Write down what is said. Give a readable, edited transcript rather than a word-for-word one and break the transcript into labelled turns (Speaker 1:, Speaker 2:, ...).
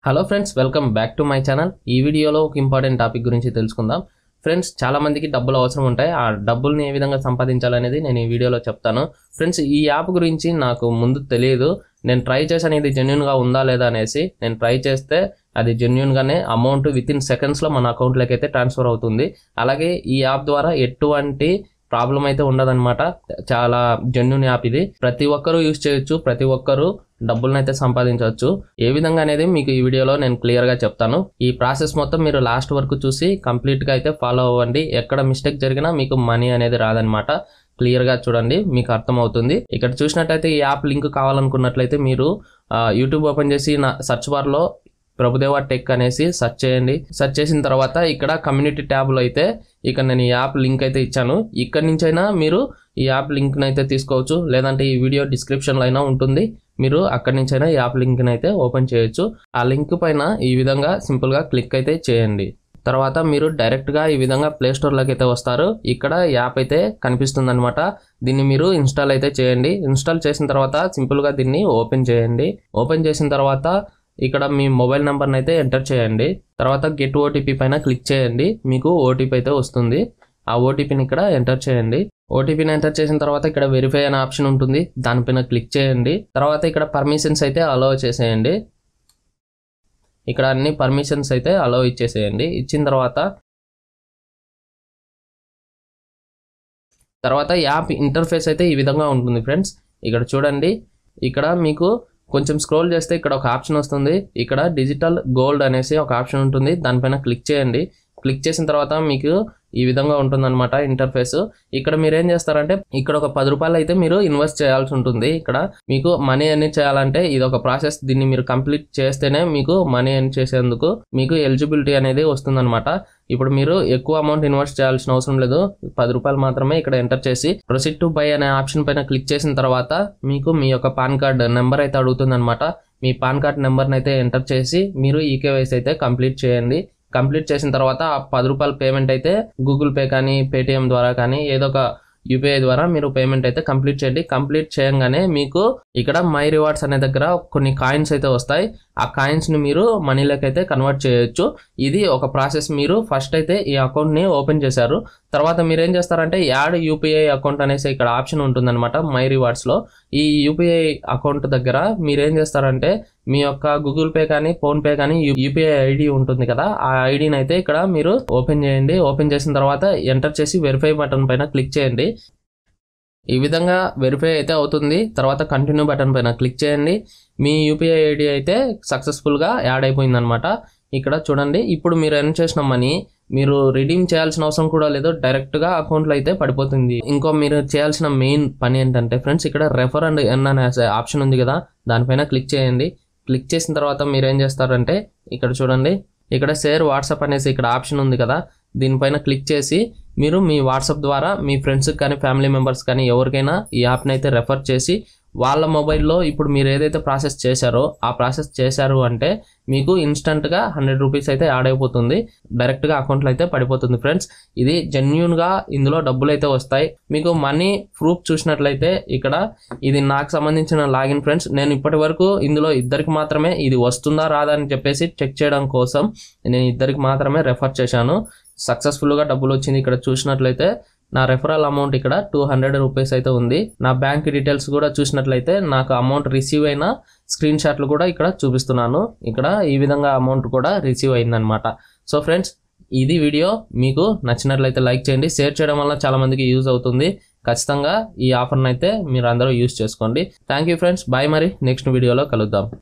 Speaker 1: Hello friends, welcome back to my channel. ఈ వీడియోలో ఒక ఇంపార్టెంట్ టాపిక్ గురించి తెలుసుకుందాం. ఫ్రెండ్స్, చాలా మందికి డబ్బులు అవసరం ఉంటాయి. ఆ డబ్బుల్ని ఏ విధంగా సంపాదించాలనేది నేను ఈ వీడియోలో చెప్తాను. ఫ్రెండ్స్, ఈ యాప్ గురించి నాకు ముందు తెలియదు. నేను ట్రై చేశాను ఇది జెన్యూన్గా ఉందా లేదా అనేసి. నేను ట్రై చేస్తే అది జెన్యూన్గానే అమౌంట్ వితిన్ సెకండ్స్లో మన అకౌంట్లోకి అయితే ట్రాన్స్ఫర్ అవుతుంది. అలాగే ఈ యాప్ ద్వారా ఎటువంటి ప్రాబ్లం అయితే ఉండదన్నమాట. చాలా జెన్యూన్ యాప్ ఇది. ప్రతి ఒక్కరూ యూజ్ చేయొచ్చు, ప్రతి ఒక్కరూ డబ్బులను అయితే సంపాదించవచ్చు. ఏ విధంగా అనేది మీకు ఈ వీడియోలో నేను క్లియర్గా చెప్తాను. ఈ ప్రాసెస్ మొత్తం మీరు లాస్ట్ వరకు చూసి కంప్లీట్గా అయితే ఫాలో అవ్వండి. ఎక్కడ మిస్టేక్ జరిగినా మీకు మనీ అనేది రాదనమాట. క్లియర్గా చూడండి, మీకు అర్థమవుతుంది. ఇక్కడ చూసినట్లయితే ఈ యాప్ లింక్ కావాలనుకున్నట్లయితే మీరు యూట్యూబ్ ఓపెన్ చేసి నా సర్చ్ బార్లో ప్రభుదేవ టెక్ అనేసి సెర్చ్ చేయండి. సెర్చ్ చేసిన తర్వాత ఇక్కడ కమ్యూనిటీ ట్యాబ్లో అయితే ఇక్కడ నేను ఈ యాప్ లింక్ అయితే ఇచ్చాను. ఇక్కడ నుంచి అయినా మీరు ఈ యాప్ లింక్ని అయితే తీసుకోవచ్చు, లేదంటే ఈ వీడియో డిస్క్రిప్షన్లో అయినా ఉంటుంది. మీరు అక్కడి నుంచి అయినా ఈ యాప్ లింక్ని అయితే ఓపెన్ చేయొచ్చు. ఆ లింక్ పైన ఈ విధంగా సింపుల్గా క్లిక్ అయితే చేయండి. తర్వాత మీరు డైరెక్ట్గా ఈ విధంగా ప్లే స్టోర్లోకి అయితే వస్తారు. ఇక్కడ యాప్ అయితే కనిపిస్తుంది అనమాట. దీన్ని మీరు ఇన్స్టాల్ అయితే చేయండి. ఇన్స్టాల్ చేసిన తర్వాత సింపుల్గా దీన్ని ఓపెన్ చేయండి. ఓపెన్ చేసిన తర్వాత ఇక్కడ మీ మొబైల్ నెంబర్ని అయితే ఎంటర్ చేయండి. తర్వాత గెట్ ఓటీపీ పైన క్లిక్ చేయండి. మీకు ఓటీపీ అయితే వస్తుంది. ఆ ఓటీపీని ఇక్కడ ఎంటర్ చేయండి. ఓటీపీని ఎంటర్ చేసిన తర్వాత ఇక్కడ వెరిఫై అనే ఆప్షన్ ఉంటుంది, దానిపైన క్లిక్ చేయండి. తర్వాత ఇక్కడ పర్మిషన్స్ అయితే అలౌ చేసేయండి. ఇక్కడ అన్ని పర్మిషన్స్ అయితే అలౌ ఇచ్చేసేయండి. ఇచ్చిన తర్వాత యాప్ ఇంటర్ఫేస్ అయితే ఈ విధంగా ఉంటుంది ఫ్రెండ్స్. ఇక్కడ చూడండి, ఇక్కడ మీకు కొంచెం స్క్రోల్ చేస్తే ఇక్కడ ఒక ఆప్షన్ వస్తుంది. ఇక్కడ డిజిటల్ గోల్డ్ అనేసి ఒక ఆప్షన్ ఉంటుంది, దానిపైన క్లిక్ చేయండి. క్లిక్ చేసిన తర్వాత మీకు ఈ విధంగా ఉంటుందన్నమాట ఇంటర్ఫేస్. ఇక్కడ మీరు ఏం చేస్తారంటే ఇక్కడ ఒక 10 రూపాయలు అయితే మీరు ఇన్వెస్ట్ చేయాల్సి ఉంటుంది. ఇక్కడ మీకు మనీ ఎర్న్ చేయాలంటే ఇది ఒక ప్రాసెస్. దీన్ని మీరు కంప్లీట్ చేస్తేనే మీకు మనీ ఎర్న్ చేసేందుకు మీకు ఎలిజిబిలిటీ అనేది వస్తుందన్నమాట. ఇప్పుడు మీరు ఎక్కువ అమౌంట్ ఇన్వెస్ట్ చేయాల్సిన అవసరం లేదు. 10 రూపాయలు మాత్రమే ఇక్కడ ఎంటర్ చేసి ప్రొసీడ్ టు బై అనే ఆప్షన్ పైన క్లిక్ చేసిన తర్వాత మీకు మీ యొక్క పాన్ కార్డ్ నెంబర్ అయితే అడుగుతుందన్నమాట. మీ పాన్ కార్డ్ నెంబర్ని అయితే ఎంటర్ చేసి మీరు ఈకేవైసీ అయితే కంప్లీట్ చేయండి. కంప్లీట్ చేసిన తర్వాత ఆ 10 రూపాయల పేమెంట్ అయితే గూగుల్ పే కానీ పేటిఎం ద్వారా కానీ ఏదో ఒక యూపీఐ ద్వారా మీరు పేమెంట్ అయితే కంప్లీట్ చేయండి. కంప్లీట్ చేయగానే మీకు ఇక్కడ మై రివార్డ్స్ అనే దగ్గర కొన్ని కాయిన్స్ అయితే వస్తాయి. ఆ కాయిన్స్ని మీరు మనీలోకి అయితే కన్వర్ట్ చేయొచ్చు. ఇది ఒక ప్రాసెస్. మీరు ఫస్ట్ అయితే ఈ అకౌంట్ని ఓపెన్ చేశారు. తర్వాత మీరు ఏం చేస్తారంటే యాడ్ యూపీఐ అకౌంట్ అనేసి ఇక్కడ ఆప్షన్ ఉంటుందన్నమాట మై రివార్డ్స్లో. ఈ యూపీఐ అకౌంట్ దగ్గర మీరు ఏం చేస్తారంటే మీ యొక్క గూగుల్ పే కానీ ఫోన్పే కానీ యూపీఐ ఐడి ఉంటుంది కదా, ఆ ఐడిని అయితే ఇక్కడ మీరు ఓపెన్ చేయండి. ఓపెన్ చేసిన తర్వాత ఎంటర్ చేసి వెరిఫై బటన్ పైన క్లిక్ చేయండి. ఈ విధంగా వెరిఫై అయితే అవుతుంది. తర్వాత కంటిన్యూ బటన్ పైన క్లిక్ చేయండి. మీ యూపీఐ ఐడి అయితే సక్సెస్ఫుల్గా యాడ్ అయిపోయిందనమాట. ఇక్కడ చూడండి, ఇప్పుడు మీరు ఎర్న్ చేసిన మనీ మీరు రిడీమ్ చేయాల్సిన అవసరం కూడా లేదు, డైరెక్ట్గా అకౌంట్లో అయితే పడిపోతుంది. ఇంకో మీరు చేయాల్సిన మెయిన్ పని ఏంటంటే ఫ్రెండ్స్, ఇక్కడ రెఫర్ అండ్ ఎర్న్ అనే ఆప్షన్ ఉంది కదా, దానిపైన క్లిక్ చేయండి. క్లిక్ చేసిన తర్వాత మీరు ఏం చేస్తారంటే ఇక్కడ చూడండి, ఇక్కడ షేర్ వాట్సాప్ అనేసి ఇక్కడ ఆప్షన్ ఉంది కదా, దీనిపైన క్లిక్ చేసి మీరు మీ వాట్సాప్ ద్వారా మీ ఫ్రెండ్స్కి కానీ ఫ్యామిలీ మెంబర్స్ కానీ ఎవరికైనా ఈ యాప్ని అయితే రెఫర్ చేసి వాళ్ళ మొబైల్లో ఇప్పుడు మీరు ఏదైతే ప్రాసెస్ చేశారో ఆ ప్రాసెస్ చేశారు అంటే మీకు ఇన్స్టంట్గా 100 రూపీస్ అయితే యాడ్ అయిపోతుంది. డైరెక్ట్గా అకౌంట్లో అయితే పడిపోతుంది ఫ్రెండ్స్. ఇది జెన్యూన్గా ఇందులో డబ్బులు అయితే వస్తాయి. మీకు మనీ ప్రూఫ్ చూసినట్లయితే ఇక్కడ ఇది నాకు సంబంధించిన లాగిన్ ఫ్రెండ్స్. నేను ఇప్పటి వరకు ఇందులో ఇద్దరికి మాత్రమే ఇది వస్తుందా రాదా అని చెప్పేసి చెక్ చేయడం కోసం నేను ఇద్దరికి మాత్రమే రెఫర్ చేశాను. సక్సెస్ఫుల్గా డబ్బులు వచ్చింది. ఇక్కడ చూసినట్లయితే నా రెఫరల్ అమౌంట్ ఇక్కడ 200 రూపీస్ అయితే ఉంది. నా బ్యాంక్ డీటెయిల్స్ కూడా చూసినట్లయితే నాకు అమౌంట్ రిసీవ్ అయిన స్క్రీన్ షాట్లు కూడా ఇక్కడ చూపిస్తున్నాను. ఇక్కడ ఈ విధంగా అమౌంట్ కూడా రిసీవ్ అయిందనమాట. సో ఫ్రెండ్స్, ఇది వీడియో మీకు నచ్చినట్లయితే లైక్ చేయండి. షేర్ చేయడం వల్ల చాలా మందికి యూజ్ అవుతుంది. ఖచ్చితంగా ఈ ఆఫర్ని అయితే మీరు అందరూ యూజ్ చేసుకోండి. Thank you friends, bye. మరి నెక్స్ట్ వీడియోలో కలుద్దాం.